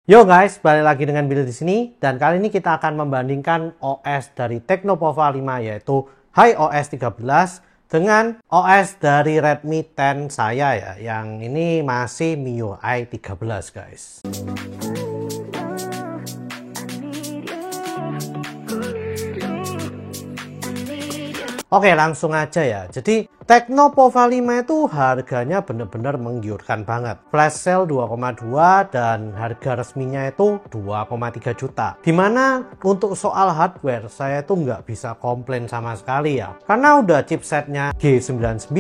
Yo guys, balik lagi dengan Billy di sini dan kali ini kita akan membandingkan OS dari Tecnopova 5 yaitu HiOS 13 dengan OS dari Redmi 10 saya ya, yang ini masih MIUI 13 guys. Oke, langsung aja ya. Jadi Tecnopova 5 itu harganya bener-bener menggiurkan banget. Flash sale 2,2 dan harga resminya itu 2,3 juta. Dimana untuk soal hardware saya tuh nggak bisa komplain sama sekali ya. Karena udah chipsetnya G99,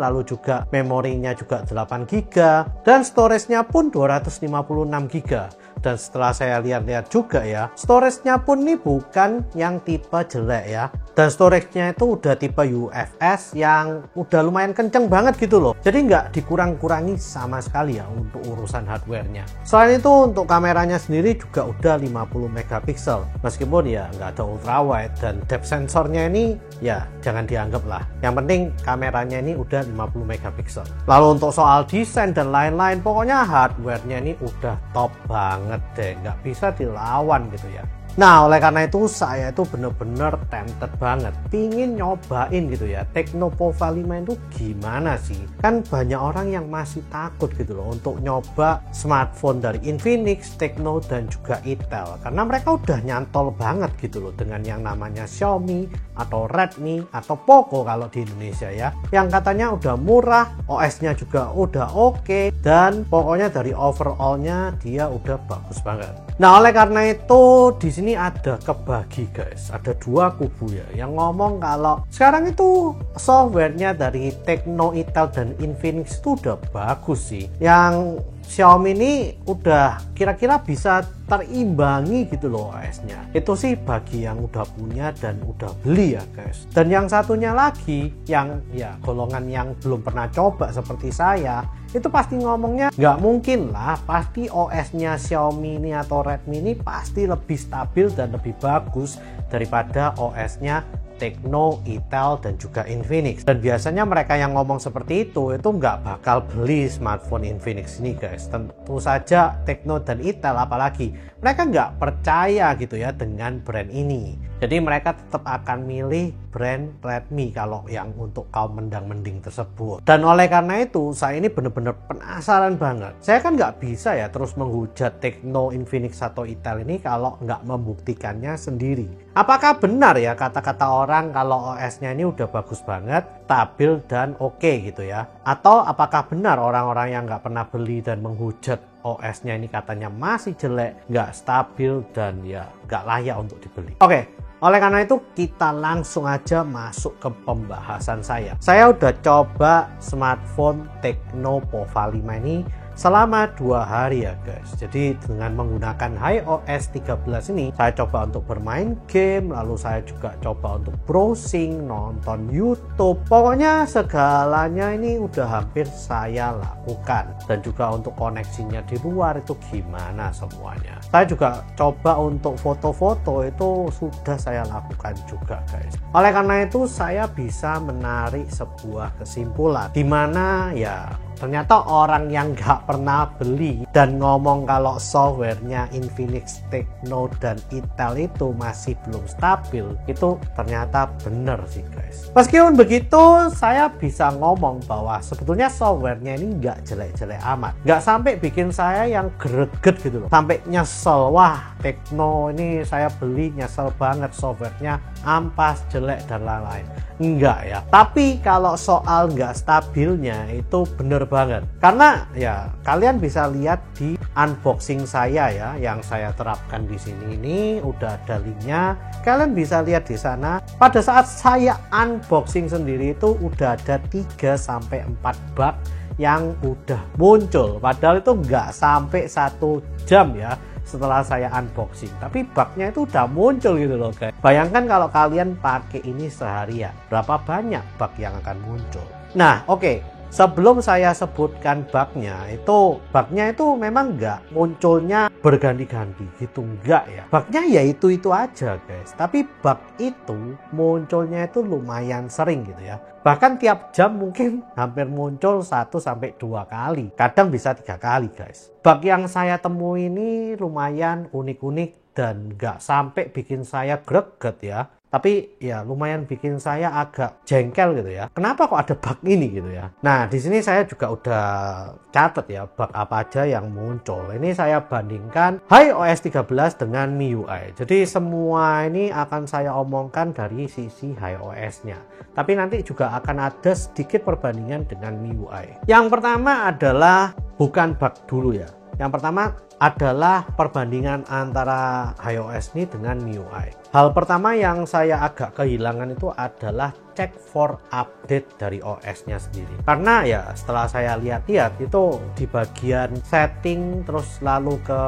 lalu juga memorinya juga 8 GB dan storage-nya pun 256 GB. Dan setelah saya lihat-lihat juga ya, storage-nya pun nih bukan yang tipe jelek ya. Dan storage-nya itu udah tipe UFS yang udah lumayan kenceng banget gitu loh. Jadi nggak dikurang-kurangi sama sekali ya untuk urusan hardware-nya. Selain itu untuk kameranya sendiri juga udah 50 megapiksel. Meskipun ya nggak ada ultrawide dan depth sensornya ini ya jangan dianggap lah. Yang penting kameranya ini udah 50 megapiksel. Lalu untuk soal desain dan lain-lain, pokoknya hardware-nya ini udah top banget deh, nggak bisa dilawan gitu ya. Nah, oleh karena itu saya itu bener-bener tempted banget pingin nyobain gitu ya, Tecnopova 5 itu gimana sih. Kan banyak orang yang masih takut gitu loh untuk nyoba smartphone dari Infinix, Tecno dan juga Itel, karena mereka udah nyantol banget gitu loh dengan yang namanya Xiaomi atau Redmi atau Poco kalau di Indonesia ya, yang katanya udah murah, OS-nya juga udah oke, dan pokoknya dari overall-nya dia udah bagus banget. Nah, oleh karena itu di sini ada kebagi guys, ada dua kubu ya yang ngomong kalau sekarang itu softwarenya dari Tecno, Itel dan Infinix itu udah bagus sih. Yang Xiaomi ini udah kira-kira bisa terimbangi gitu loh OS-nya. Itu sih bagi yang udah punya dan udah beli ya guys. Dan yang satunya lagi yang ya golongan yang belum pernah coba seperti saya, itu pasti ngomongnya nggak mungkin lah, pasti OS-nya Xiaomi ini atau Redmi ini pasti lebih stabil dan lebih bagus daripada OS-nya Tecno, Itel dan juga Infinix. Dan biasanya mereka yang ngomong seperti itu nggak bakal beli smartphone Infinix ini guys. Tentu saja Tecno dan Itel apalagi mereka nggak percaya gitu ya dengan brand ini. Jadi mereka tetap akan milih brand Redmi kalau yang untuk kaum mendang-mending tersebut. Dan oleh karena itu saya ini bener-bener penasaran banget. Saya kan nggak bisa ya terus menghujat Tecno, Infinix atau Itel ini kalau nggak membuktikannya sendiri. Apakah benar ya kata-kata orang kalau OS-nya ini udah bagus banget, stabil dan oke gitu ya? Atau apakah benar orang-orang yang nggak pernah beli dan menghujat OS-nya ini katanya masih jelek, nggak stabil dan ya nggak layak untuk dibeli? Oke. Oleh karena itu kita langsung aja masuk ke pembahasan saya. Saya udah coba smartphone Tecnopova 5 ini selama 2 hari ya guys. Jadi dengan menggunakan HiOS 13 ini saya coba untuk bermain game, lalu saya juga coba untuk browsing, nonton YouTube. Pokoknya segalanya ini udah hampir saya lakukan. Dan juga untuk koneksinya di luar itu gimana semuanya. Saya juga coba untuk foto-foto itu sudah saya lakukan juga guys. Oleh karena itu saya bisa menarik sebuah kesimpulan dimana ya ternyata orang yang nggak pernah beli dan ngomong kalau softwarenya Infinix, Tecno, dan Itel itu masih belum stabil, itu ternyata bener sih guys. Meskipun begitu, saya bisa ngomong bahwa sebetulnya softwarenya ini nggak jelek-jelek amat. Nggak sampai bikin saya yang greget gitu loh. Sampai nyesel, wah Tecno ini saya beli nyesel banget, softwarenya ampas, jelek, dan lain-lain. Enggak ya. Tapi kalau soal nggak stabilnya itu bener banget. Karena ya kalian bisa lihat di unboxing saya ya, yang saya terapkan di sini ini udah ada linknya. Kalian bisa lihat di sana. Pada saat saya unboxing sendiri itu udah ada 3-4 bug yang udah muncul. Padahal itu nggak sampai 1 jam ya setelah saya unboxing, tapi bugnya itu udah muncul gitu loh guys. Bayangkan kalau kalian pakai ini seharian, berapa banyak bug yang akan muncul. Nah oke, sebelum saya sebutkan bugnya itu memang nggak munculnya berganti-ganti gitu, nggak ya. Bugnya ya itu aja guys, tapi bug itu munculnya itu lumayan sering gitu ya. Bahkan tiap jam mungkin hampir muncul 1-2 kali, kadang bisa 3 kali guys. Bug yang saya temui ini lumayan unik-unik dan nggak sampai bikin saya greget ya. Tapi ya lumayan bikin saya agak jengkel gitu ya. Kenapa kok ada bug ini gitu ya? Nah, di sini saya juga udah catat ya bug apa aja yang muncul. Ini saya bandingkan iOS 13 dengan MIUI. Jadi semua ini akan saya omongkan dari sisi iOS-nya. Tapi nanti juga akan ada sedikit perbandingan dengan MIUI. Yang pertama adalah bukan bug dulu ya. Yang pertama adalah perbandingan antara iOS ini dengan MIUI. Hal pertama yang saya agak kehilangan itu adalah cek for update dari OS-nya sendiri. Karena ya setelah saya lihat-lihat itu di bagian setting terus lalu ke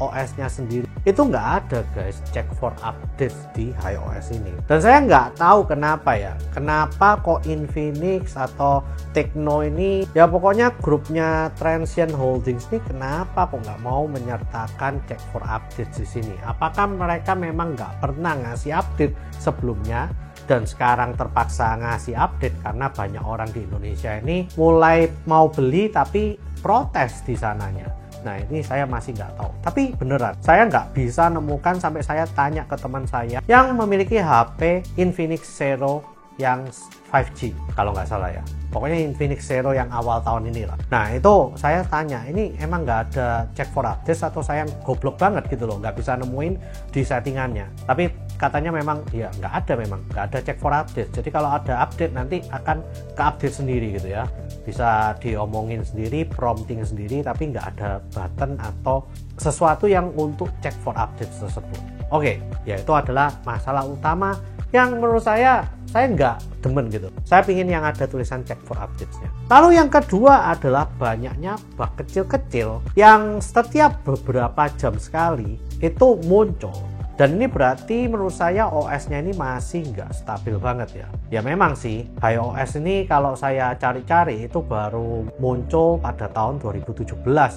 OS-nya sendiri itu nggak ada guys cek for update di iOS ini. Dan saya nggak tahu kenapa ya. Kenapa kok Infinix atau Tecno ini ya pokoknya grupnya Transsion Holdings ini kenapa kok nggak mau menyertakan cek for update di sini? Apakah mereka memang nggak pernah ngasih update sebelumnya dan sekarang terpaksa ngasih update karena banyak orang di Indonesia ini mulai mau beli tapi protes di sananya? Nah, ini saya masih nggak tahu. Tapi beneran, saya nggak bisa nemukan sampai saya tanya ke teman saya yang memiliki HP Infinix Zero yang 5G kalau nggak salah ya. Pokoknya Infinix Zero yang awal tahun ini lah. Nah itu saya tanya, ini emang nggak ada cek for update atau saya goblok banget gitu loh, nggak bisa nemuin di settingannya. Tapi katanya memang ya nggak ada cek for update. Jadi kalau ada update nanti akan ke update sendiri gitu ya. Bisa diomongin sendiri, prompting sendiri, tapi nggak ada button atau sesuatu yang untuk cek for update tersebut. Oke, ya itu adalah masalah utama yang menurut saya nggak demen gitu. Saya pingin yang ada tulisan check for updates-nya. Lalu yang kedua adalah banyaknya bug kecil-kecil yang setiap beberapa jam sekali itu muncul. Dan ini berarti menurut saya OS-nya ini masih nggak stabil banget ya. Ya memang sih, iOS ini kalau saya cari-cari itu baru muncul pada tahun 2017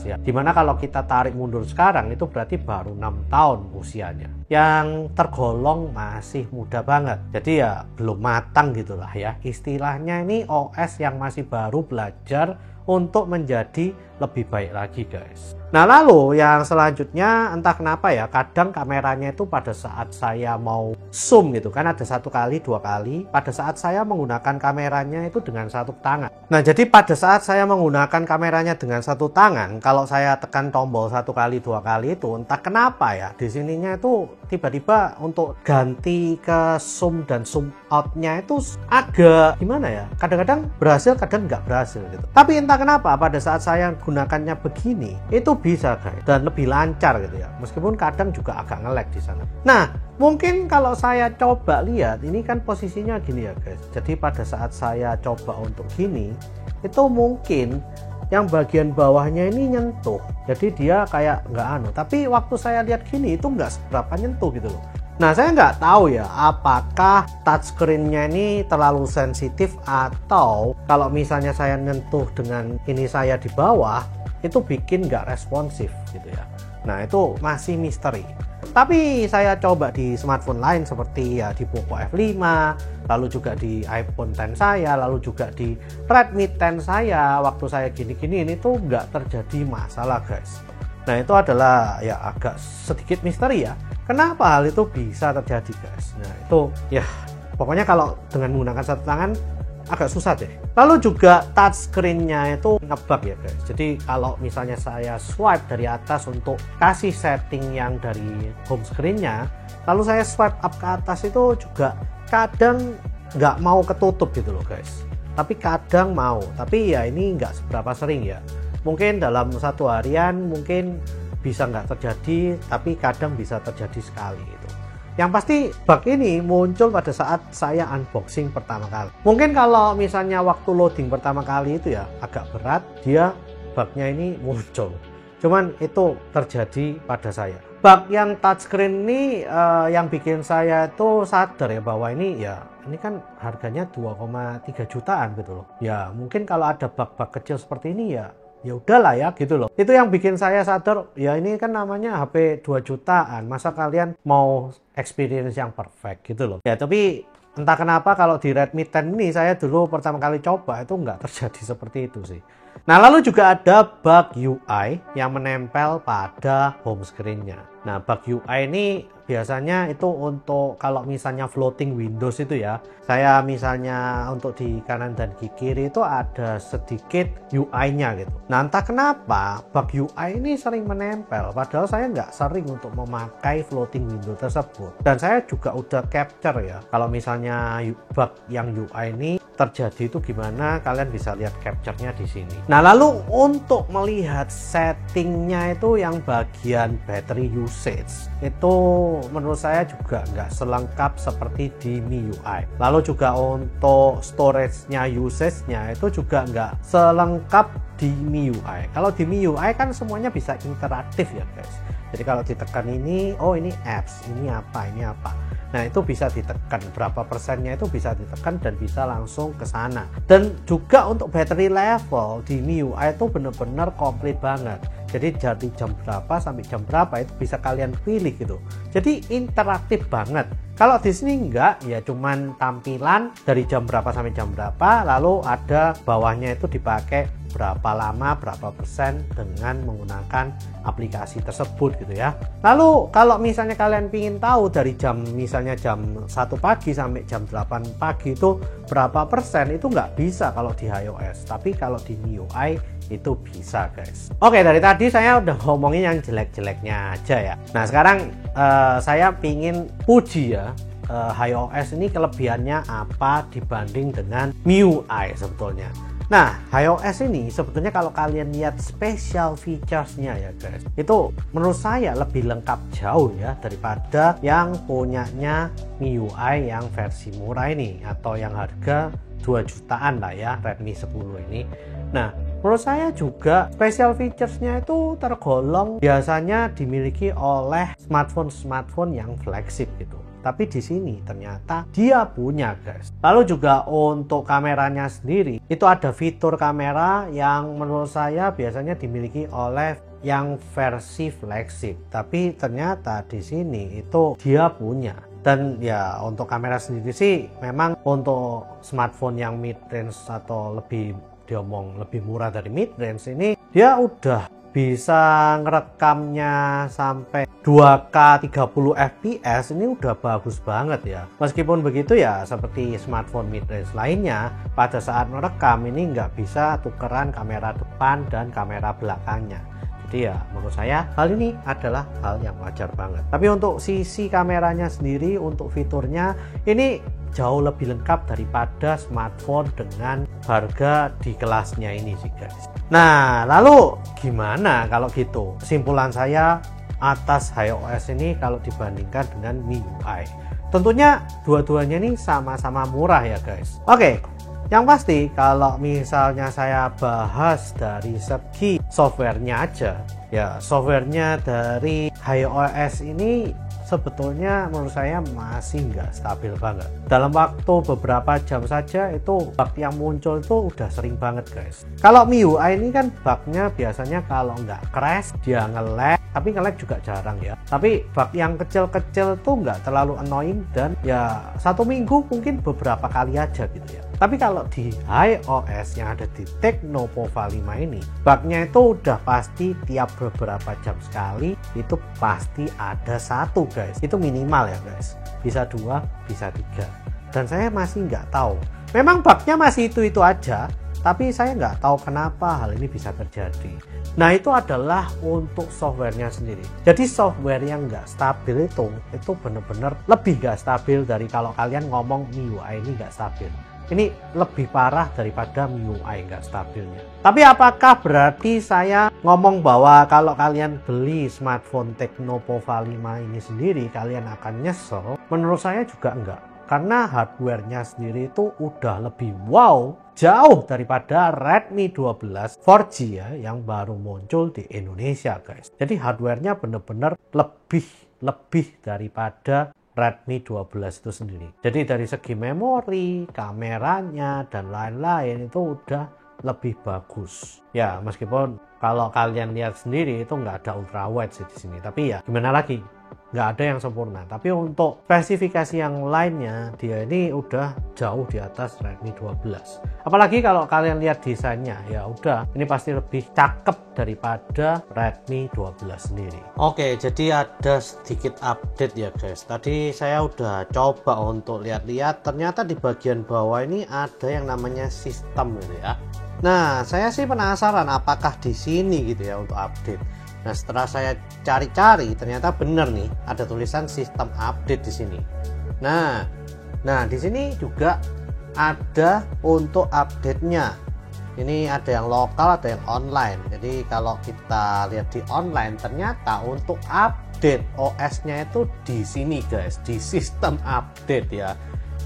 ya. Dimana kalau kita tarik mundur sekarang itu berarti baru 6 tahun usianya. Yang tergolong masih muda banget. Jadi ya belum matang gitulah ya. Istilahnya ini OS yang masih baru belajar untuk menjadi lebih baik lagi guys. Nah lalu yang selanjutnya entah kenapa ya kadang kameranya itu pada saat saya mau zoom gitu kan ada 1 kali 2 kali, pada saat saya menggunakan kameranya itu dengan 1 tangan. Nah jadi pada saat saya menggunakan kameranya dengan 1 tangan, kalau saya tekan tombol 1 kali 2 kali itu entah kenapa ya di sininya itu tiba-tiba untuk ganti ke zoom dan zoom outnya itu agak gimana ya, kadang-kadang berhasil kadang nggak berhasil gitu. Tapi entah kenapa pada saat saya gunakannya begini itu bisa guys dan lebih lancar gitu ya, meskipun kadang juga agak nge-lag di sana. Nah mungkin kalau saya coba lihat ini kan posisinya gini ya guys, jadi pada saat saya coba untuk gini itu mungkin yang bagian bawahnya ini nyentuh, jadi dia kayak nggak tapi waktu saya lihat gini itu nggak seberapa nyentuh gitu loh. Nah saya nggak tahu ya apakah touchscreen-nya ini terlalu sensitif atau kalau misalnya saya nyentuh dengan ini saya di bawah itu bikin nggak responsif gitu ya. Nah itu masih misteri. Tapi saya coba di smartphone lain seperti ya di Poco F5, lalu juga di iPhone X saya, lalu juga di Redmi 10 saya. Waktu saya gini-gini ini tuh nggak terjadi masalah guys. Nah itu adalah ya agak sedikit misteri ya. Kenapa hal itu bisa terjadi guys? Nah itu ya pokoknya kalau dengan menggunakan 1 tangan agak susah deh. Lalu juga touchscreen-nya itu ngebug ya guys. Jadi kalau misalnya saya swipe dari atas untuk kasih setting yang dari home screen-nya, lalu saya swipe up ke atas itu juga kadang nggak mau ketutup gitu loh guys. Tapi kadang mau. Tapi ya ini nggak seberapa sering ya. Mungkin dalam 1 harian mungkin bisa nggak terjadi, tapi kadang bisa terjadi sekali gitu. Yang pasti bug ini muncul pada saat saya unboxing pertama kali. Mungkin kalau misalnya waktu loading pertama kali itu ya agak berat, dia bugnya ini muncul. Cuman itu terjadi pada saya. Bug yang touchscreen ini yang bikin saya itu sadar ya bahwa ini kan harganya 2,3 jutaan gitu loh. Ya mungkin kalau ada bug-bug kecil seperti ini ya udahlah ya gitu loh. Itu yang bikin saya sadar, ya ini kan namanya HP 2 jutaan, masa kalian mau experience yang perfect gitu loh. Ya tapi entah kenapa kalau di Redmi 10 ini saya dulu pertama kali coba itu nggak terjadi seperti itu sih. Nah lalu juga ada bug UI yang menempel pada home screen-nya. Nah bug UI ini biasanya itu untuk kalau misalnya floating Windows itu ya, saya misalnya untuk di kanan dan di kiri itu ada sedikit UI-nya gitu. Nah entah kenapa bug UI ini sering menempel, padahal saya nggak sering untuk memakai floating Windows tersebut. Dan saya juga udah capture ya, kalau misalnya bug yang UI ini terjadi itu gimana, kalian bisa lihat capture-nya di sini. Nah lalu untuk melihat settingnya itu yang bagian battery usage itu menurut saya juga nggak selengkap seperti di MIUI. Lalu juga untuk storage-nya, usage-nya itu juga nggak selengkap di MIUI. Kalau di MIUI kan semuanya bisa interaktif ya guys. Jadi kalau ditekan ini, oh ini apps, ini apa, ini apa. Nah itu bisa ditekan, berapa persennya itu bisa ditekan dan bisa langsung ke sana. Dan juga untuk battery level di MIUI itu benar-benar komplit banget. Jadi dari jam berapa sampai jam berapa itu bisa kalian pilih gitu. Jadi interaktif banget. Kalau di sini enggak, ya cuman tampilan dari jam berapa sampai jam berapa, lalu ada bawahnya itu dipakai berapa lama, berapa persen dengan menggunakan aplikasi tersebut gitu ya. Lalu kalau misalnya kalian ingin tahu dari jam misalnya jam 1 pagi sampai jam 8 pagi itu berapa persen, itu nggak bisa kalau di iOS, tapi kalau di MIUI itu bisa guys. Oke, dari tadi saya udah ngomongin yang jelek-jeleknya aja ya. Nah sekarang saya pingin puji ya, iOS ini kelebihannya apa dibanding dengan MIUI sebetulnya. Nah, iOS ini sebetulnya kalau kalian lihat special features-nya ya guys, itu menurut saya lebih lengkap jauh ya daripada yang punyanya MIUI yang versi murah ini atau yang harga 2 jutaan lah ya, Redmi 10 ini. Nah, menurut saya juga special features-nya itu tergolong biasanya dimiliki oleh smartphone yang flagship gitu. Tapi di sini ternyata dia punya guys. Lalu juga untuk kameranya sendiri itu ada fitur kamera yang menurut saya biasanya dimiliki oleh yang versi flagship. Tapi ternyata di sini itu dia punya. Dan ya untuk kamera sendiri sih memang untuk smartphone yang mid range atau lebih murah dari mid range ini dia udah bisa ngerekamnya sampai 2K 30 fps, ini udah bagus banget ya. Meskipun begitu ya seperti smartphone mid range lainnya, pada saat merekam ini nggak bisa tukeran kamera depan dan kamera belakangnya. Jadi ya menurut saya hal ini adalah hal yang wajar banget. Tapi untuk sisi kameranya sendiri, untuk fiturnya ini jauh lebih lengkap daripada smartphone dengan harga di kelasnya ini sih guys. Nah lalu gimana kalau gitu? Kesimpulan saya atas iOS ini kalau dibandingkan dengan MIUI, tentunya dua-duanya ini sama-sama murah ya guys. Oke, yang pasti kalau misalnya saya bahas dari segi softwarenya aja, ya softwarenya dari iOS ini sebetulnya menurut saya masih nggak stabil banget. Dalam waktu beberapa jam saja itu bug yang muncul itu udah sering banget guys. Kalau MIUI ini kan bugnya biasanya kalau nggak crash dia nge-lag, tapi nge-lag juga jarang ya. Tapi bug yang kecil-kecil tuh nggak terlalu annoying dan ya 1 minggu mungkin beberapa kali aja gitu ya. Tapi kalau di iOS yang ada di Tecnopova 5 ini, bugnya itu udah pasti tiap beberapa jam sekali itu pasti ada 1 guys. Itu minimal ya guys. Bisa 2, bisa 3. Dan saya masih nggak tahu. Memang bugnya masih itu aja, tapi saya nggak tahu kenapa hal ini bisa terjadi. Nah itu adalah untuk softwarenya sendiri. Jadi software yang nggak stabil itu bener-bener lebih nggak stabil dari kalau kalian ngomong MIUI ini nggak stabil. Ini lebih parah daripada MIUI nggak stabilnya. Tapi apakah berarti saya ngomong bahwa kalau kalian beli smartphone Tecnopova 5 ini sendiri kalian akan nyesel? Menurut saya juga enggak. karena hardware-nya sendiri itu udah lebih wow, jauh daripada Redmi 12 4G ya yang baru muncul di Indonesia guys. Jadi hardware-nya bener-bener lebih daripada Redmi 12 itu sendiri. Jadi dari segi memori, kameranya, dan lain-lain itu udah lebih bagus. Ya meskipun kalau kalian lihat sendiri itu nggak ada ultrawide sih di sini. Tapi ya gimana lagi? Nggak ada yang sempurna. Tapi untuk spesifikasi yang lainnya dia ini udah jauh di atas Redmi 12. Apalagi kalau kalian lihat desainnya, ya udah ini pasti lebih cakep daripada Redmi 12 sendiri. Oke, jadi ada sedikit update ya guys. Tadi saya udah coba untuk lihat-lihat, ternyata di bagian bawah ini ada yang namanya sistem gitu ya. Nah, saya sih penasaran apakah di sini gitu ya untuk update. Nah, setelah saya cari-cari ternyata benar nih ada tulisan sistem update di sini. Nah, di sini juga ada untuk update-nya. Ini ada yang lokal, ada yang online. Jadi kalau kita lihat di online ternyata untuk update OS-nya itu di sini guys, di sistem update ya.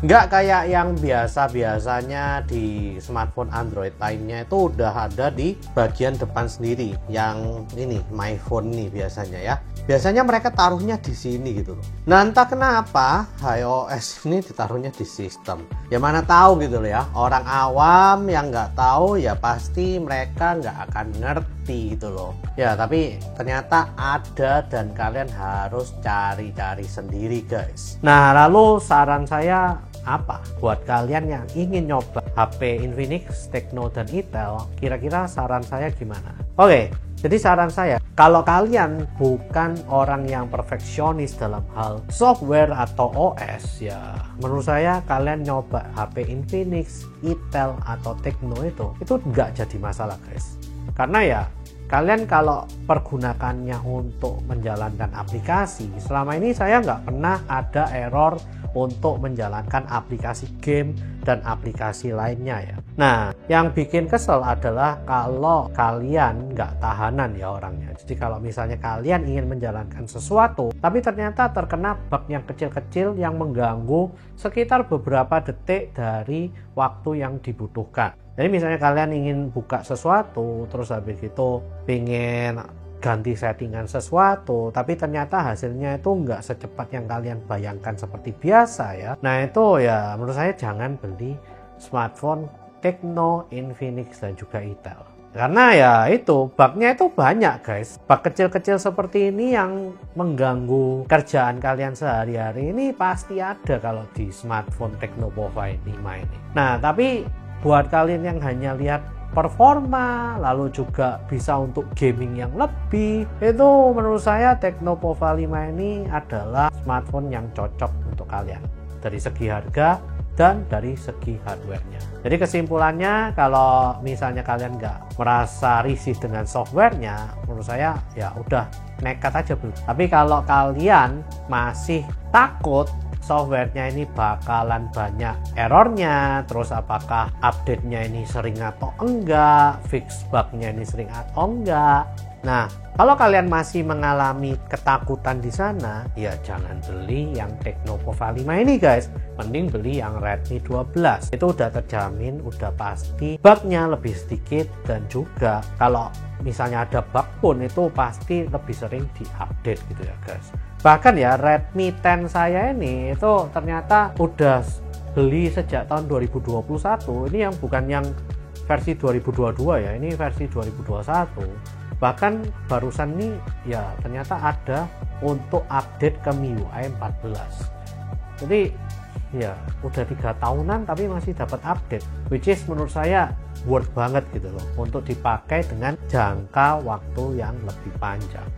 Nggak kayak yang biasanya di smartphone Android lainnya itu udah ada di bagian depan sendiri. Yang ini My Phone nih biasanya ya. Biasanya mereka taruhnya di sini gitu loh. Nah entah kenapa iOS ini ditaruhnya di sistem. Ya mana tahu gitu loh ya. Orang awam yang nggak tahu ya pasti mereka nggak akan ngerti gitu loh. Ya tapi ternyata ada dan kalian harus cari-cari sendiri guys. Nah lalu saran saya apa buat kalian yang ingin nyoba HP Infinix, Tecno, dan Itel, kira-kira saran saya gimana? Oke, jadi saran saya kalau kalian bukan orang yang perfeksionis dalam hal software atau OS, ya menurut saya kalian nyoba HP Infinix, Itel, atau Tecno itu nggak jadi masalah guys. Karena ya kalian kalau pergunakannya untuk menjalankan aplikasi, selama ini saya nggak pernah ada error untuk menjalankan aplikasi game dan aplikasi lainnya ya. Nah, yang bikin kesel adalah kalau kalian nggak tahanan ya orangnya. Jadi kalau misalnya kalian ingin menjalankan sesuatu, tapi ternyata terkena bug yang kecil-kecil yang mengganggu sekitar beberapa detik dari waktu yang dibutuhkan. Jadi misalnya kalian ingin buka sesuatu, terus habis itu pengen ganti settingan sesuatu, tapi ternyata hasilnya itu nggak secepat yang kalian bayangkan seperti biasa ya. Nah itu ya menurut saya jangan beli smartphone Tecno, Infinix, dan juga Itel. Karena ya itu bugnya itu banyak guys. Bug kecil-kecil seperti ini yang mengganggu kerjaan kalian sehari-hari ini pasti ada kalau di smartphone Tecno Pova 5 ini. Nah tapi buat kalian yang hanya lihat performa, lalu juga bisa untuk gaming yang lebih, itu menurut saya Tecno Pova 5 ini adalah smartphone yang cocok untuk kalian dari segi harga dan dari segi hardware-nya. Jadi kesimpulannya kalau misalnya kalian nggak merasa risih dengan software-nya, menurut saya ya udah nekat aja beli. Tapi kalau kalian masih takut softwarenya ini bakalan banyak errornya, terus apakah update-nya ini sering atau enggak, fix bug-nya ini sering atau enggak. Nah, kalau kalian masih mengalami ketakutan di sana, ya jangan beli yang Tecno Pova 5 ini guys. Mending beli yang Redmi 12. Itu udah terjamin, udah pasti bug-nya lebih sedikit, dan juga kalau misalnya ada bug pun itu pasti lebih sering diupdate gitu ya guys. Bahkan ya Redmi 10 saya ini itu ternyata udah beli sejak tahun 2021. Ini yang bukan yang versi 2022 ya, ini versi 2021. Bahkan barusan ini ya ternyata ada untuk update ke MIUI 14. Jadi ya udah 3 tahunan tapi masih dapat update, which is menurut saya worth banget gitu loh untuk dipakai dengan jangka waktu yang lebih panjang.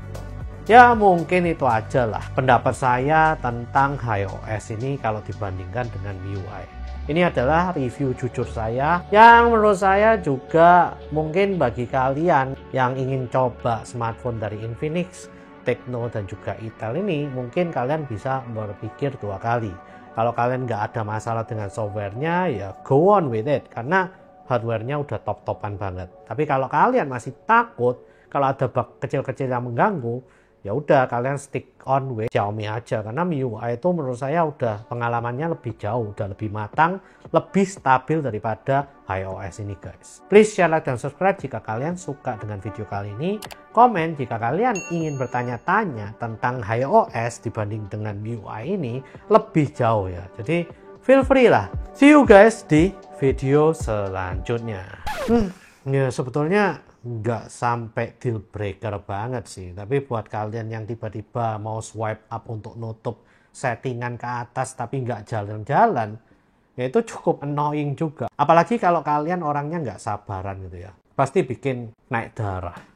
Ya mungkin itu aja lah pendapat saya tentang iOS ini kalau dibandingkan dengan MIUI. Ini adalah review jujur saya yang menurut saya juga mungkin bagi kalian yang ingin coba smartphone dari Infinix, Tecno, dan juga Itel ini mungkin kalian bisa berpikir 2 kali. Kalau kalian nggak ada masalah dengan softwarenya ya go on with it karena hardwarenya udah top-topan banget. Tapi kalau kalian masih takut kalau ada bug kecil-kecil yang mengganggu, ya udah kalian stick on with Xiaomi aja, karena MIUI itu menurut saya udah pengalamannya lebih jauh, udah lebih matang, lebih stabil daripada iOS ini guys. Please share, like, dan subscribe jika kalian suka dengan video kali ini. Komen jika kalian ingin bertanya-tanya tentang iOS dibanding dengan MIUI ini lebih jauh ya. Jadi feel free lah. See you guys di video selanjutnya. Ya sebetulnya nggak sampai deal breaker banget sih, tapi buat kalian yang tiba-tiba mau swipe up untuk nutup settingan ke atas tapi nggak jalan-jalan, ya itu cukup annoying juga. Apalagi kalau kalian orangnya nggak sabaran gitu ya, pasti bikin naik darah.